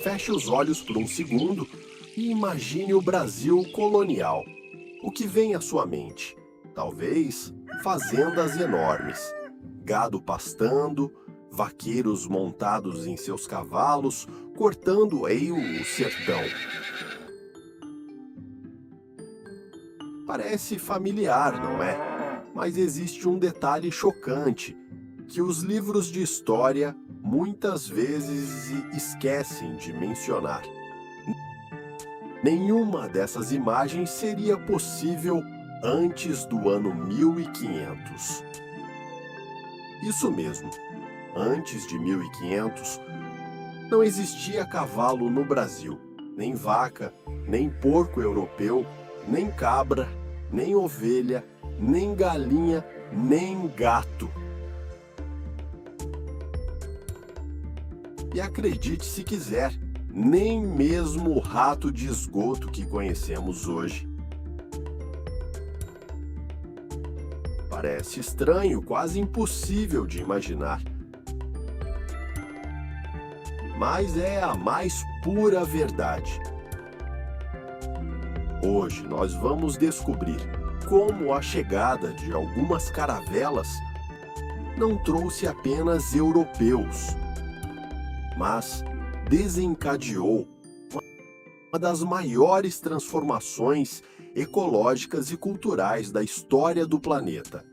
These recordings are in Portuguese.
Feche os olhos por um segundo e imagine o Brasil colonial. O que vem à sua mente? Talvez fazendas enormes, gado pastando, vaqueiros montados em seus cavalos, cortando aí o sertão. Parece familiar, não é? Mas existe um detalhe chocante que os livros de história muitas vezes esquecem de mencionar. Nenhuma dessas imagens seria possível antes do ano 1500. Isso mesmo, antes de 1500, não existia cavalo no Brasil, nem vaca, nem porco europeu, nem cabra, nem ovelha, nem galinha, nem gato. E acredite se quiser, nem mesmo o rato de esgoto que conhecemos hoje. Parece estranho, quase impossível de imaginar. Mas é a mais pura verdade. Hoje nós vamos descobrir como a chegada de algumas caravelas não trouxe apenas europeus, mas desencadeou uma das maiores transformações ecológicas e culturais da história do planeta.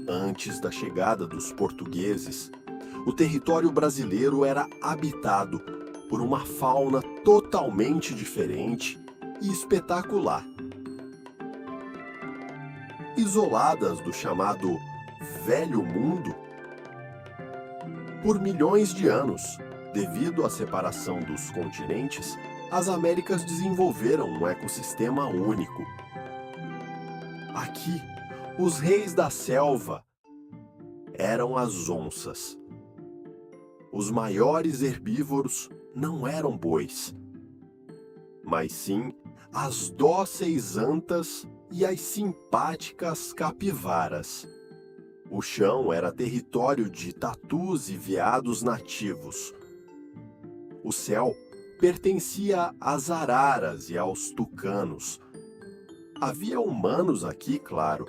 Antes da chegada dos portugueses, o território brasileiro era habitado por uma fauna totalmente diferente e espetacular. Isoladas do chamado Velho Mundo, por milhões de anos, devido à separação dos continentes, as Américas desenvolveram um ecossistema único. Aqui, os reis da selva eram as onças. Os maiores herbívoros não eram bois, mas sim as dóceis antas e as simpáticas capivaras. O chão era território de tatus e veados nativos. O céu pertencia às araras e aos tucanos. Havia humanos aqui, claro.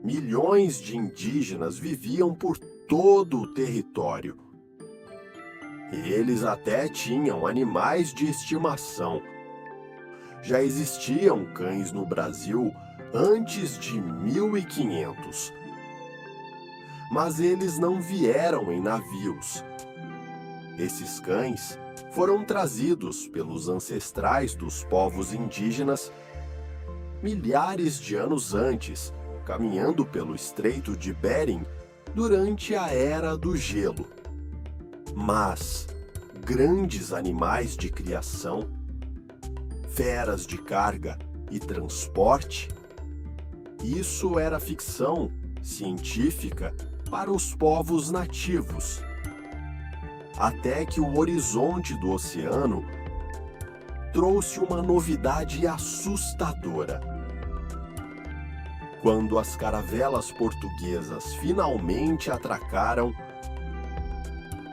Milhões de indígenas viviam por todo o território. Eles até tinham animais de estimação. Já existiam cães no Brasil antes de 1500. Mas eles não vieram em navios. Esses cães foram trazidos pelos ancestrais dos povos indígenas milhares de anos antes, caminhando pelo Estreito de Bering durante a Era do Gelo. Mas grandes animais de criação, feras de carga e transporte, isso era ficção científica para os povos nativos. Até que o horizonte do oceano trouxe uma novidade assustadora. Quando as caravelas portuguesas finalmente atracaram,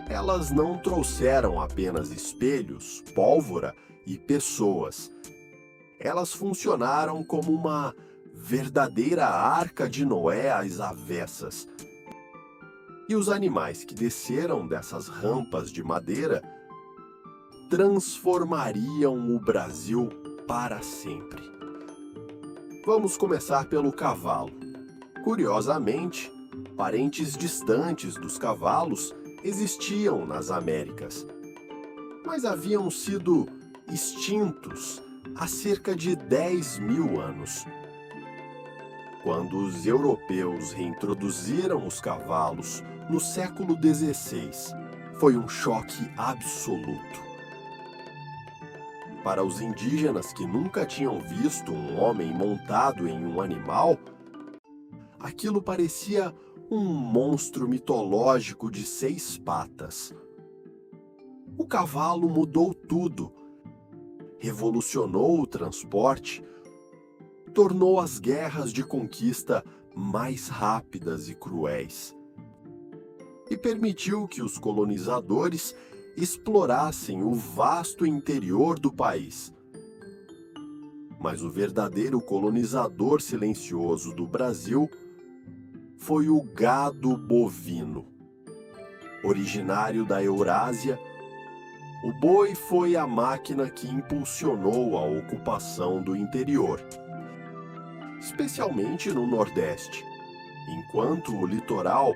elas não trouxeram apenas espelhos, pólvora e pessoas. Elas funcionaram como uma verdadeira arca de Noé às avessas. E os animais que desceram dessas rampas de madeira transformariam o Brasil para sempre. Vamos começar pelo cavalo. Curiosamente, parentes distantes dos cavalos existiam nas Américas, mas haviam sido extintos há cerca de 10.000 anos. Quando os europeus reintroduziram os cavalos no século XVI, foi um choque absoluto. Para os indígenas que nunca tinham visto um homem montado em um animal, aquilo parecia um monstro mitológico de 6 patas, O cavalo mudou tudo, revolucionou o transporte, tornou as guerras de conquista mais rápidas e cruéis, e permitiu que os colonizadores explorassem o vasto interior do país. Mas o verdadeiro colonizador silencioso do Brasil foi o gado bovino. Originário da Eurásia, o boi foi a máquina que impulsionou a ocupação do interior, especialmente no Nordeste, enquanto o litoral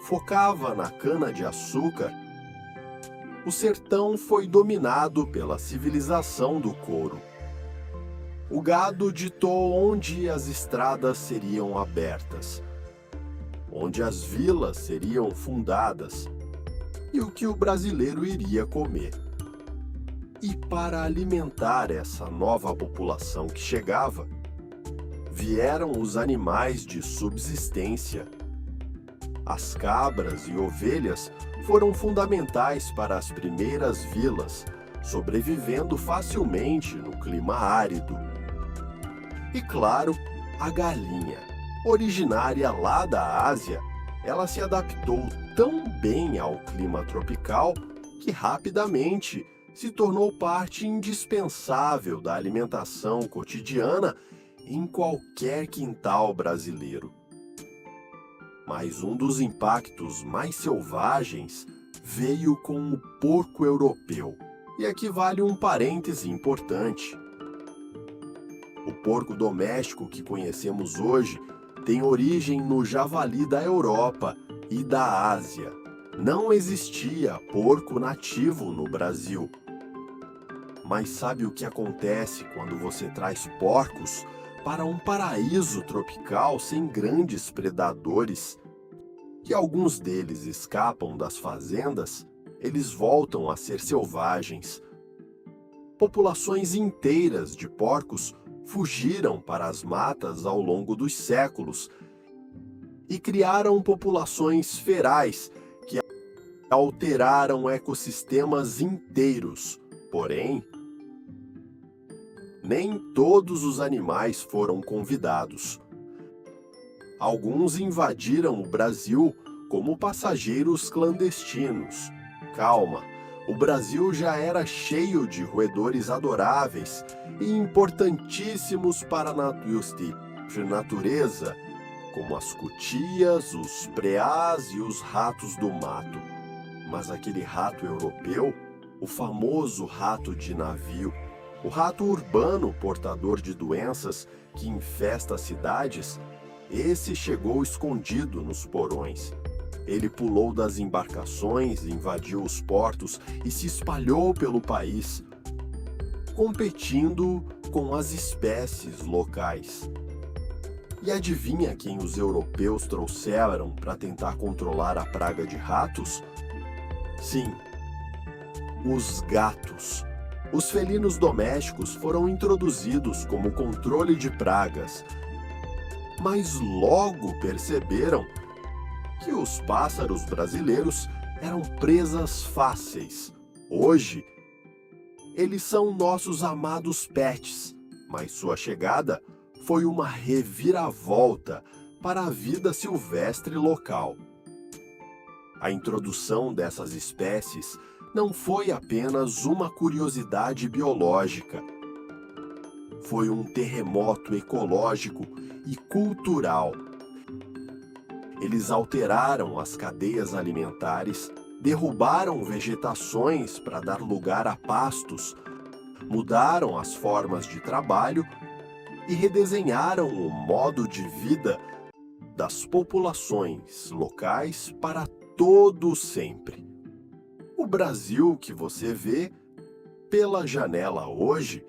focava na cana-de-açúcar. O sertão foi dominado pela civilização do couro. O gado ditou onde as estradas seriam abertas, onde as vilas seriam fundadas e o que o brasileiro iria comer. E para alimentar essa nova população que chegava, vieram os animais de subsistência. As cabras e ovelhas foram fundamentais para as primeiras vilas, sobrevivendo facilmente no clima árido. E claro, a galinha, originária lá da Ásia, ela se adaptou tão bem ao clima tropical que rapidamente se tornou parte indispensável da alimentação cotidiana em qualquer quintal brasileiro. Mas um dos impactos mais selvagens veio com o porco europeu. E aqui vale um parêntese importante. O porco doméstico que conhecemos hoje tem origem no javali da Europa e da Ásia. Não existia porco nativo no Brasil. Mas sabe o que acontece quando você traz porcos para um paraíso tropical sem grandes predadores? E alguns deles escapam das fazendas, eles voltam a ser selvagens. Populações inteiras de porcos fugiram para as matas ao longo dos séculos e criaram populações ferais que alteraram ecossistemas inteiros. Porém, nem todos os animais foram convidados. Alguns invadiram o Brasil como passageiros clandestinos. Calma, o Brasil já era cheio de roedores adoráveis e importantíssimos para a natureza, como as cutias, os preás e os ratos do mato. Mas aquele rato europeu, o famoso rato de navio, o rato urbano portador de doenças que infesta as cidades, esse chegou escondido nos porões. Ele pulou das embarcações, invadiu os portos e se espalhou pelo país, competindo com as espécies locais. E adivinha quem os europeus trouxeram para tentar controlar a praga de ratos? Sim, os gatos. Os felinos domésticos foram introduzidos como controle de pragas, mas logo perceberam que os pássaros brasileiros eram presas fáceis. Hoje, eles são nossos amados pets, mas sua chegada foi uma reviravolta para a vida silvestre local. A introdução dessas espécies não foi apenas uma curiosidade biológica. Foi um terremoto ecológico e cultural. Eles alteraram as cadeias alimentares, derrubaram vegetações para dar lugar a pastos, mudaram as formas de trabalho e redesenharam o modo de vida das populações locais para todo sempre. O Brasil que você vê pela janela hoje,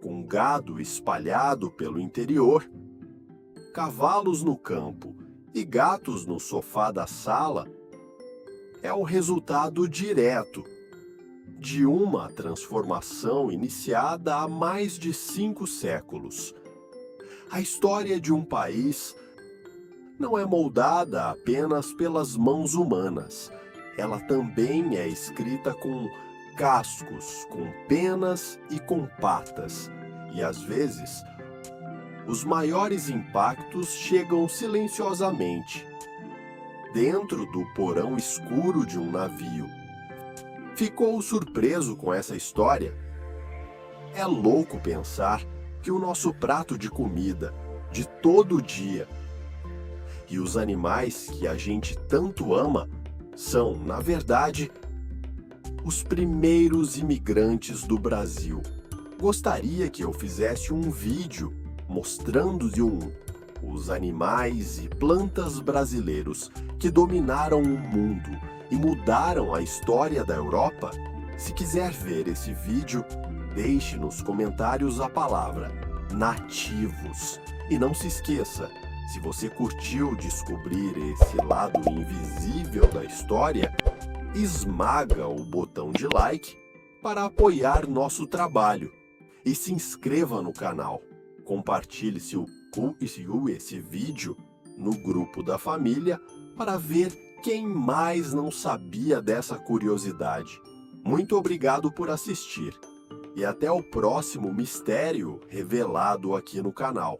com gado espalhado pelo interior, cavalos no campo e gatos no sofá da sala, é o resultado direto de uma transformação iniciada há mais de 5 séculos. A história de um país não é moldada apenas pelas mãos humanas. Ela também é escrita com cascos, com penas e com patas. E às vezes, os maiores impactos chegam silenciosamente, dentro do porão escuro de um navio. Ficou surpreso com essa história? É louco pensar que o nosso prato de comida, de todo dia, e os animais que a gente tanto ama, são, na verdade, os primeiros imigrantes do Brasil. Gostaria que eu fizesse um vídeo mostrando os animais e plantas brasileiros que dominaram o mundo e mudaram a história da Europa? Se quiser ver esse vídeo, deixe nos comentários a palavra nativos. E não se esqueça, se você curtiu descobrir esse lado invisível da história, esmaga o botão de like para apoiar nosso trabalho e se inscreva no canal. Compartilhe esse vídeo no grupo da família para ver quem mais não sabia dessa curiosidade. Muito obrigado por assistir e até o próximo mistério revelado aqui no canal.